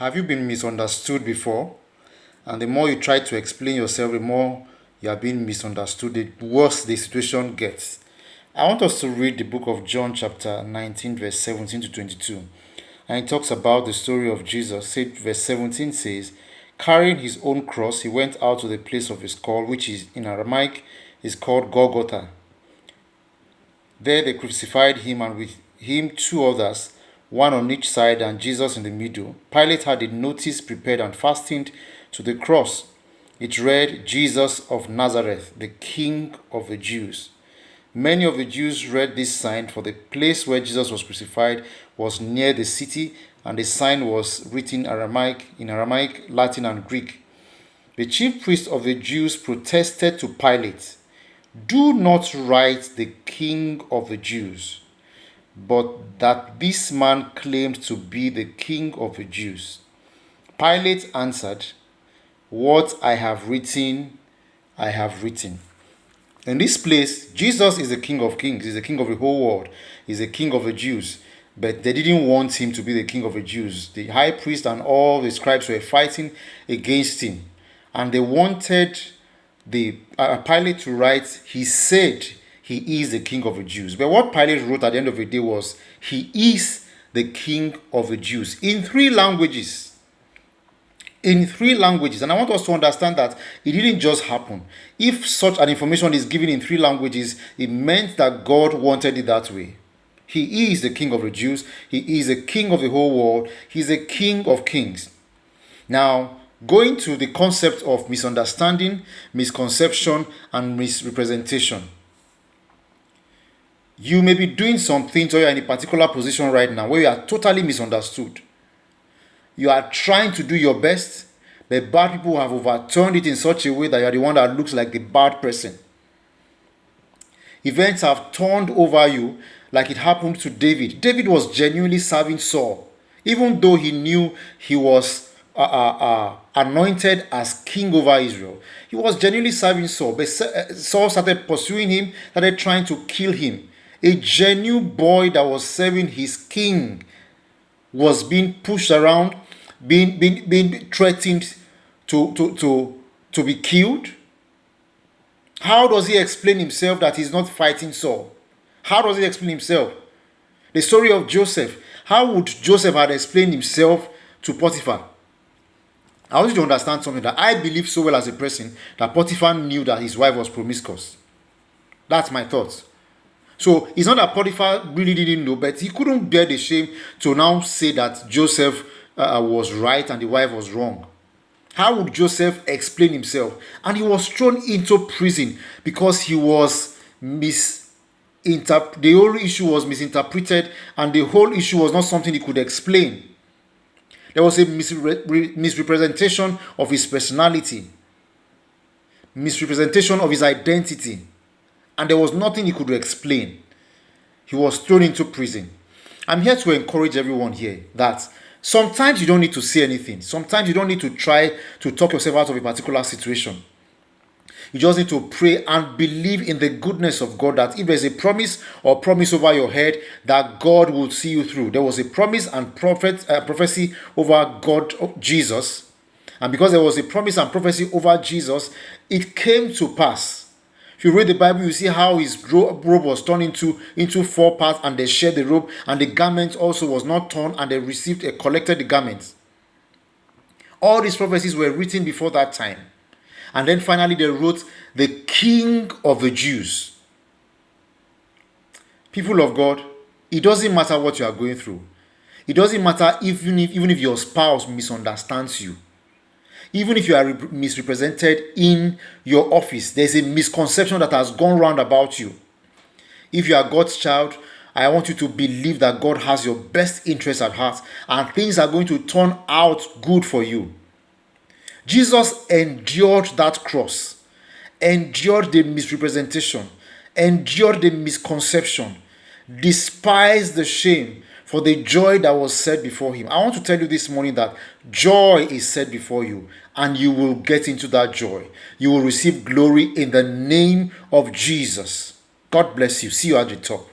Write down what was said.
Have you been misunderstood before? And the more you try to explain yourself, the more you are being misunderstood, the worse the situation gets. I want us to read the book of John, chapter 19, verse 17 to 22. And it talks about the story of Jesus. Verse 17 says, carrying his own cross, he went out to the place of his call, which is in Aramaic is called Golgotha. There they crucified him, and with him two others, one on each side and Jesus in the middle. Pilate had a notice prepared and fastened to the cross. It read, Jesus of Nazareth, the King of the Jews. Many of the Jews read this sign, for the place where Jesus was crucified was near the city, and the sign was written in Aramaic, Latin, and Greek. The chief priest of the Jews protested to Pilate, do not write the King of the Jews, but that this man claimed to be the King of the Jews. Pilate answered, what I have written, I have written. In this place, Jesus is the King of Kings. He's the King of the whole world. He's the King of the Jews. But they didn't want him to be the King of the Jews. The high priest and all the scribes were fighting against him. And they wanted the Pilate to write, he said he is the King of the Jews. But what Pilate wrote at the end of the day was, he is the King of the Jews. In three languages. And I want us to understand that it didn't just happen. If such an information is given in three languages, it meant that God wanted it that way. He is the King of the Jews. He is the King of the whole world. He's the King of Kings. Now, going to the concept of misunderstanding, misconception, and misrepresentation. You may be doing something, or you're in a particular position right now where you are totally misunderstood. You are trying to do your best, but bad people have overturned it in such a way that you are the one that looks like the bad person. Events have turned over you like it happened to David. David was genuinely serving Saul, even though he knew he was anointed as king over Israel. He was genuinely serving Saul, but Saul started pursuing him, started trying to kill him. A genuine boy that was serving his king was being pushed around, being threatened to be killed. How does he explain himself that he's not fighting Saul? How does he explain himself? The story of Joseph. How would Joseph have explained himself to Potiphar? I want you to understand something that I believe so well as a person, that Potiphar knew that his wife was promiscuous. That's my thoughts. So it's not that Potiphar really didn't know, but he couldn't bear the shame to now say that Joseph was right and the wife was wrong. How would Joseph explain himself? And he was thrown into prison because he was the whole issue was misinterpreted, and the whole issue was not something he could explain. There was a misrepresentation of his personality, misrepresentation of his identity, and there was nothing he could explain. He was thrown into prison. I'm here to encourage everyone here that sometimes you don't need to say anything. Sometimes you don't need to try to talk yourself out of a particular situation. You just need to pray and believe in the goodness of God, that if there's a promise or promise over your head, that God will see you through. There was a promise and prophecy over Jesus. And because there was a promise and prophecy over Jesus, it came to pass. If you read the Bible, you see how his robe was torn into four parts, and they shared the robe, and the garment also was not torn, and they collected the garments. All these prophecies were written before that time. And then finally they wrote, the King of the Jews. People of God, it doesn't matter what you are going through. It doesn't matter even if your spouse misunderstands you. Even if you are misrepresented in your office, there's a misconception that has gone round about you. If you are God's child, I want you to believe that God has your best interests at heart, and things are going to turn out good for you. Jesus endured that cross, endured the misrepresentation, endured the misconception, despised the shame for the joy that was set before him. I want to tell you this morning that joy is set before you, and you will get into that joy. You will receive glory in the name of Jesus. God bless you. See you at the top.